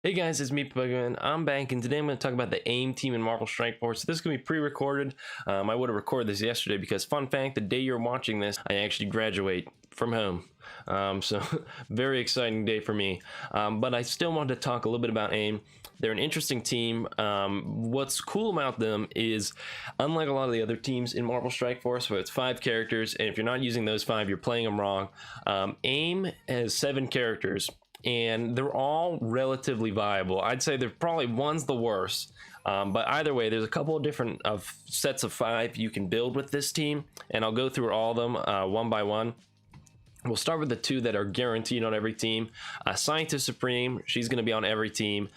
Hey guys, it's me, Pokemon. I'm back, and today I'm going to talk about the A.I.M team in Marvel Strike Force. This is going to be pre-recorded. I would have recorded this yesterday because, fun fact, the day you're watching this, I actually graduate from home. So, very exciting day for me. But I still wanted to talk a little bit about A.I.M. They're an interesting team. What's cool about them is, unlike a lot of the other teams in Marvel Strike Force, where it's 5 characters, and if you're not using those 5, you're playing them wrong. A.I.M has 7 characters. And they're all relatively viable. I'd say they're probably one's the worst. But either way, there's a couple of different sets of 5 you can build with this team. And I'll go through all of them one by one. We'll start with the 2 that are guaranteed on every team. Scientist Supreme, she's going to be on every team.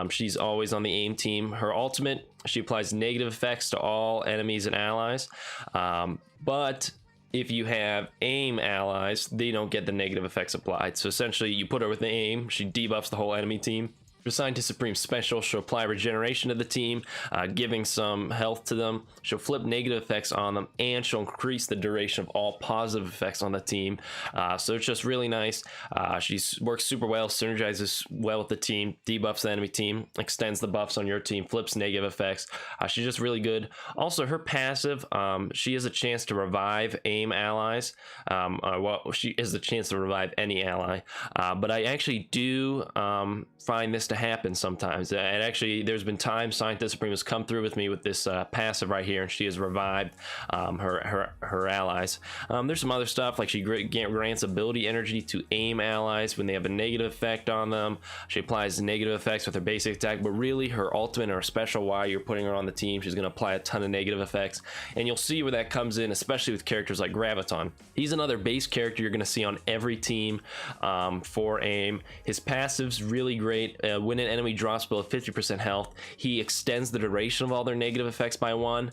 She's always on the A.I.M team. Her ultimate, she applies negative effects to all enemies and allies. But if you have A.I.M allies, they don't get the negative effects applied. So essentially, you put her with the A.I.M, she debuffs the whole enemy team. For Scientist Supreme Special, she'll apply regeneration to the team, giving some health to them. She'll flip negative effects on them, and she'll increase the duration of all positive effects on the team. So it's just really nice. She works super well, synergizes well with the team, debuffs the enemy team, extends the buffs on your team, flips negative effects. She's just really good. Also, her passive, she has a chance to revive A.I.M allies. Well, she has a chance to revive any ally. But I actually do find this to happen sometimes, and actually there's been times Scientist Supreme has come through with me with this passive right here, and she has revived her allies. There's some other stuff, like she grants ability energy to A.I.M allies when they have a negative effect on them. She applies negative effects with her basic attack, but really her ultimate or special, while you're putting her on the team, she's going to apply a ton of negative effects, and you'll see where that comes in, especially with characters like Graviton. He's another base character you're going to see on every team for A.I.M. His passive's really great. When an enemy drops below 50% health, he extends the duration of all their negative effects by 1.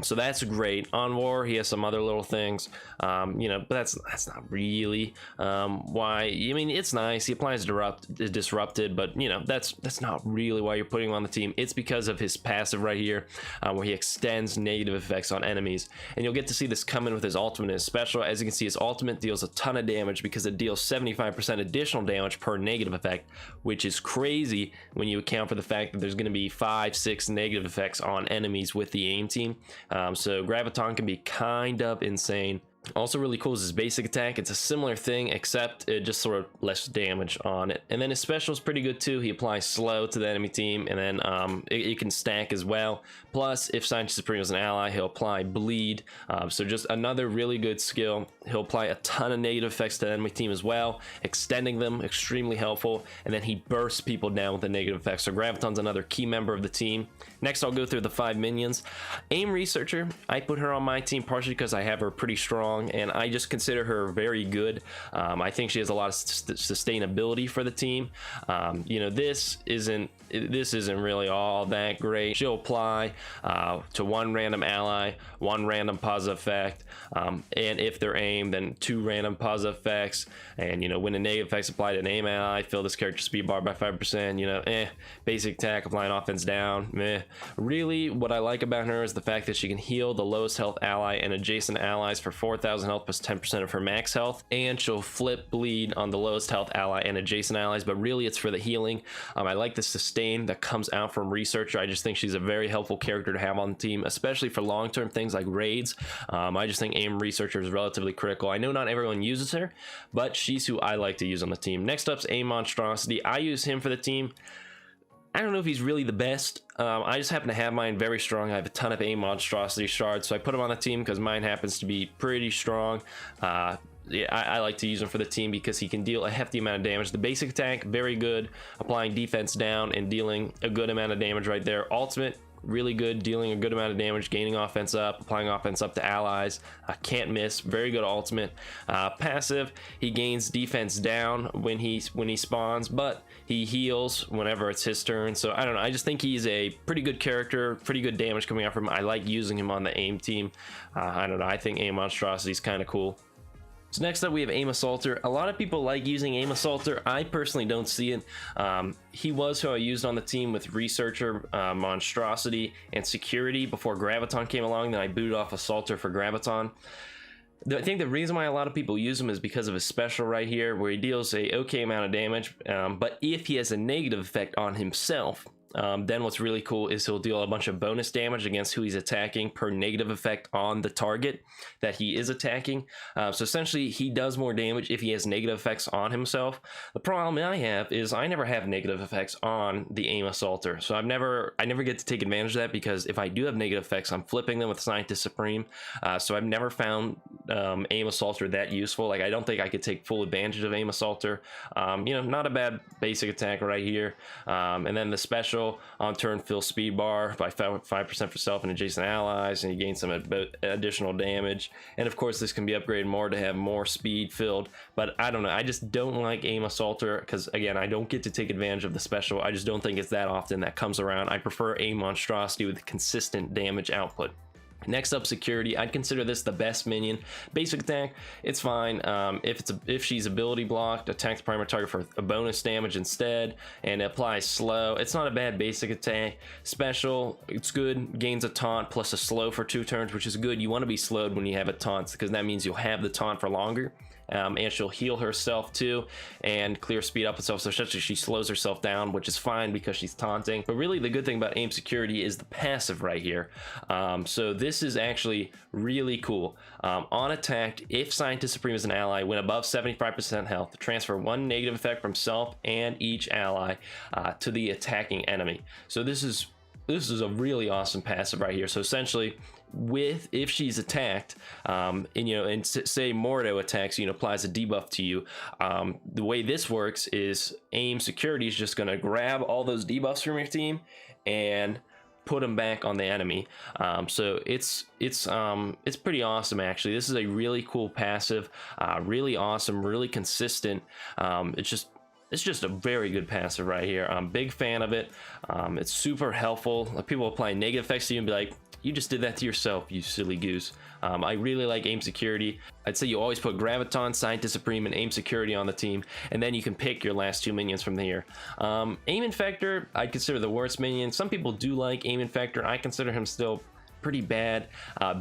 So that's great. On War, he has some other little things, you know, but that's not really why. I mean, it's nice. He applies disrupted, but you know, that's not really why you're putting him on the team. It's because of his passive right here, where he extends negative effects on enemies, and you'll get to see this come in with his ultimate and his special. As you can see, his ultimate deals a ton of damage because it deals 75% additional damage per negative effect, which is crazy when you account for the fact that there's going to be 5-6 negative effects on enemies with the A.I.M team. So Graviton can be kind of insane. Also really cool is his basic attack. It's a similar thing, except it just sort of less damage on it. And then his special is pretty good too. He applies slow to the enemy team, and then it can stack as well. Plus, if Scientist Supreme is an ally, he'll apply bleed. So just another really good skill. He'll apply a ton of negative effects to the enemy team as well, extending them, extremely helpful. And then he bursts people down with the negative effects. So Graviton's another key member of the team. Next, I'll go through the 5 minions. A.I.M Researcher, I put her on my team partially because I have her pretty strong, and I just consider her very good. I think she has a lot of sustainability for the team. You know, this isn't really all that great. She'll apply to 1 random ally, 1 random positive effect, and if they're A.I.M, then 2 random positive effects. And you know, when a negative effect's applied to an A.I.M ally, fill this character speed bar by 5%. You know, basic attack, applying offense down, meh. Really, what I like about her is the fact that she can heal the lowest health ally and adjacent allies for 4,000 health plus 10% of her max health, and she'll flip bleed on the lowest health ally and adjacent allies, but really it's for the healing. I like the sustain that comes out from Researcher. I just think she's a very helpful character to have on the team, especially for long-term things like raids. I just think A.I.M Researcher is relatively critical. I know not everyone uses her, but she's who I like to use on the team. Next up's A.I.M Monstrosity. I use him for the team. I don't know if he's really the best. I just happen to have mine very strong. I have a ton of A.I.M Monstrosity shards, so I put him on the team because mine happens to be pretty strong. Yeah, I like to use him for the team because he can deal a hefty amount of damage. The basic attack, very good, applying defense down and dealing a good amount of damage right there. Ultimate, really good, dealing a good amount of damage, gaining offense up, applying offense up to allies. Can't miss, very good ultimate. Passive, he gains defense down when he spawns, but he heals whenever it's his turn. So I don't know, I just think he's a pretty good character, pretty good damage coming out from him. I like using him on the A.I.M team. I don't know, I think A.I.M Monstrosity is kind of cool. So next up we have A.I.M Assaulter. A lot of people like using A.I.M Assaulter. I personally don't see it. He was who I used on the team with Researcher, Monstrosity, and Security before Graviton came along. Then I booted off Assaulter for Graviton. I think the reason why a lot of people use him is because of his special right here, where he deals a okay amount of damage, but if he has a negative effect on himself, then what's really cool is he'll deal a bunch of bonus damage against who he's attacking per negative effect on the target that he is attacking. So essentially, he does more damage if he has negative effects on himself. The problem I have is I never have negative effects on the A.I.M assaulter, so I never get to take advantage of that, because if I do have negative effects, I'm flipping them with Scientist Supreme. So I've never found A.I.M assaulter that useful. Like, I don't think I could take full advantage of A.I.M assaulter. You know, not a bad basic attack right here. And then the special on turn fills speed bar by 5% for self and adjacent allies, and you gain some additional damage. And of course, this can be upgraded more to have more speed filled, but I don't know, I just don't like A.I.M assaulter, because again, I don't get to take advantage of the special. I just don't think it's that often that comes around. I prefer a monstrosity with consistent damage output. Next up, security. I'd consider this the best minion. Basic attack, it's fine. If she's ability blocked, attacks the primary target for a bonus damage instead, and applies slow. It's not a bad basic attack. Special, it's good. Gains a taunt plus a slow for 2 turns, which is good. You want to be slowed when you have a taunt, because that means you'll have the taunt for longer. And she'll heal herself too and clear speed up itself, so essentially she slows herself down, which is fine because she's taunting. But really the good thing about A.I.M security is the passive right here. So this is actually really cool. On attack, if Scientist Supreme is an ally, when above 75% health, transfer 1 negative effect from self and each ally to the attacking enemy. So this is a really awesome passive right here. So essentially, if she's attacked, and say Mordo attacks you and applies a debuff to you, the way this works is A.I.M security is just going to grab all those debuffs from your team and put them back on the enemy. So it's pretty awesome actually. This is a really cool passive, really awesome, really consistent. It's just a very good passive right here. I'm a big fan of it. It's super helpful. Like, people apply negative effects to you and be like, you just did that to yourself, you silly goose. I really like A.I.M security. I'd say you always put Graviton, Scientist Supreme, and A.I.M security on the team, and then you can pick your last 2 minions from here. A.I.M Infector, I'd consider the worst minion. Some people do like A.I.M Infector. I consider him still pretty bad.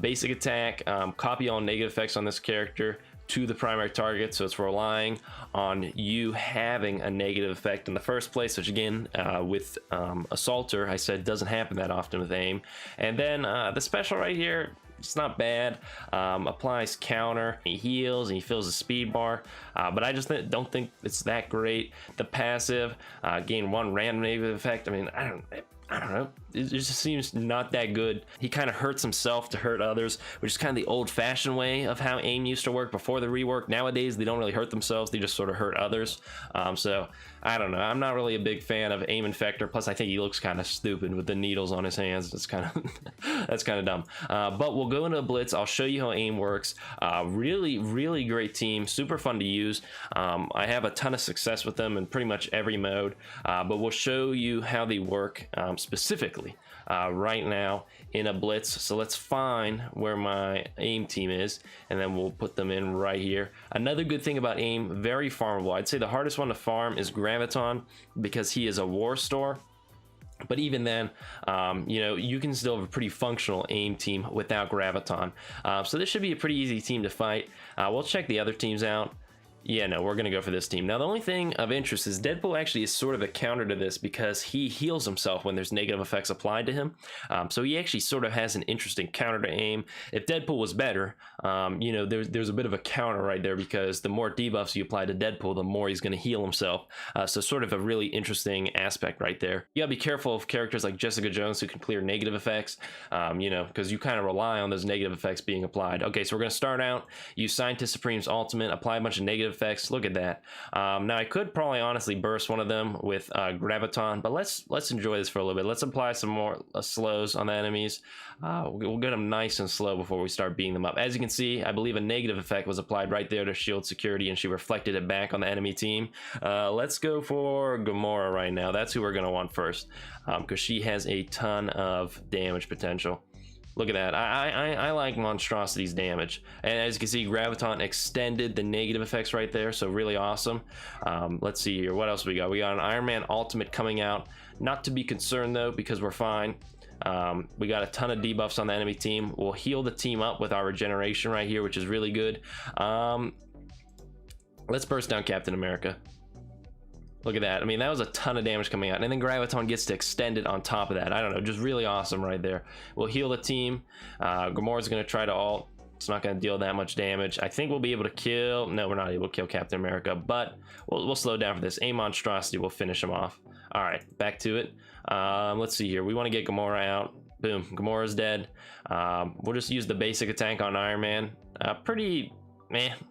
Basic attack, copy all negative effects on this character to the primary target, so it's relying on you having a negative effect in the first place, which again, with Assaulter, I said doesn't happen that often with A.I.M. And then the special right here, it's not bad. Applies counter, he heals, and he fills the speed bar, but I just don't think it's that great. The passive, gain 1 random negative effect. I mean, I don't know, it just seems not that good. He kind of hurts himself to hurt others, which is kind of the old-fashioned way of how A.I.M used to work before the rework. Nowadays they don't really hurt themselves, they just sort of hurt others. So I don't know, I'm not really a big fan of A.I.M Infector. Plus I think he looks kind of stupid with the needles on his hands. It's kind of that's kind of dumb. But we'll go into a blitz. I'll show you how A.I.M works. Really great team, super fun to use. I have a ton of success with them in pretty much every mode, but we'll show you how they work specifically right now in a blitz. So let's find where my A.I.M team is, and then we'll put them in right here. Another good thing about A.I.M, very farmable. I'd say the hardest one to farm is Graviton, because he is a war store. But even then, you can still have a pretty functional A.I.M team without Graviton. So this should be a pretty easy team to fight. We'll check the other teams out. Yeah, no, we're going to go for this team. Now, the only thing of interest is Deadpool actually is sort of a counter to this, because he heals himself when there's negative effects applied to him. So he actually sort of has an interesting counter to A.I.M. If Deadpool was better, there's a bit of a counter right there, because the more debuffs you apply to Deadpool, the more he's going to heal himself. So sort of a really interesting aspect right there. You got to be careful of characters like Jessica Jones who can clear negative effects, because you kind of rely on those negative effects being applied. Okay, so we're going to start out, use Scientist Supreme's ultimate, apply a bunch of negative effects. Look at that. Now I could probably honestly burst one of them with Graviton, but let's enjoy this for a little bit. Let's apply some more slows on the enemies. We'll get them nice and slow before we start beating them up. As you can see, I believe a negative effect was applied right there to shield security, and she reflected it back on the enemy team. Let's go for Gamora right now. That's who we're going to want first, because she has a ton of damage potential. Look at that. I like Monstrosity's damage. And as you can see, Graviton extended the negative effects right there, so really awesome. Let's see here. What else we got? We got an Iron Man ultimate coming out. Not to be concerned, though, because we're fine. We got a ton of debuffs on the enemy team. We'll heal the team up with our regeneration right here, which is really good. Let's burst down Captain America. Look at that. I mean, that was a ton of damage coming out. And then Graviton gets to extend it on top of that. I don't know, just really awesome right there. We'll heal the team. Gamora's going to try to ult. It's not going to deal that much damage. I think we'll be able to kill... No, we're not able to kill Captain America, but we'll slow down for this. A monstrosity will finish him off. All right, back to it. Let's see here. We want to get Gamora out. Boom, Gamora's dead. We'll just use the basic attack on Iron Man. Pretty...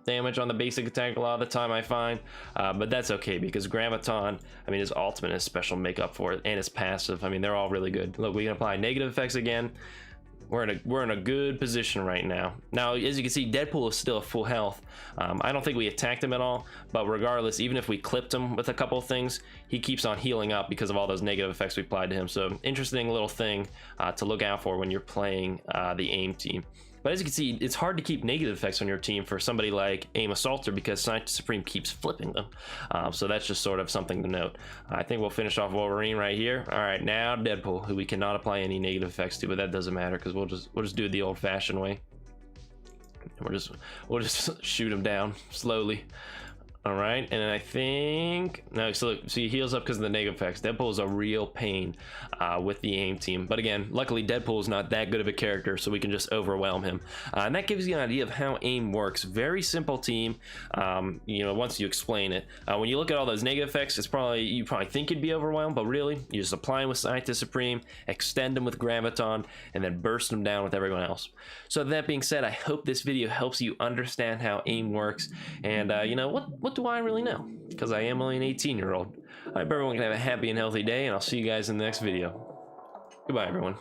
damage on the basic attack a lot of the time, I find, but that's okay because Graviton, I mean, his ultimate and his special make up for it, and his passive. I mean, they're all really good. Look, we can apply negative effects again. We're in a good position right now. Now, as you can see, Deadpool is still at full health. I don't think we attacked him at all, but regardless, even if we clipped him with a couple of things, he keeps on healing up because of all those negative effects we applied to him. So interesting little thing to look out for when you're playing the AIM team. But as you can see, it's hard to keep negative effects on your team for somebody like AIM Assaulter because Scientist Supreme keeps flipping them. So that's just sort of something to note. I think we'll finish off Wolverine right here. All right, now Deadpool, who we cannot apply any negative effects to, but that doesn't matter because we'll just do it the old-fashioned way. We'll just shoot him down slowly. All right, and I think no. So look, see, he heals up because of the negative effects. Deadpool is a real pain with the AIM team, but again, luckily Deadpool is not that good of a character, so we can just overwhelm him, and that gives you an idea of how AIM works. Very simple team, you know, once you explain it. When you look at all those negative effects, you probably think you'd be overwhelmed, but really, you just apply them with Scientist Supreme, extend them with Graviton, and then burst them down with everyone else. So that being said, I hope this video helps you understand how AIM works, and you know what do I really know? Because I am only an 18-year-old. I hope everyone can have a happy and healthy day, and I'll see you guys in the next video. Goodbye, everyone.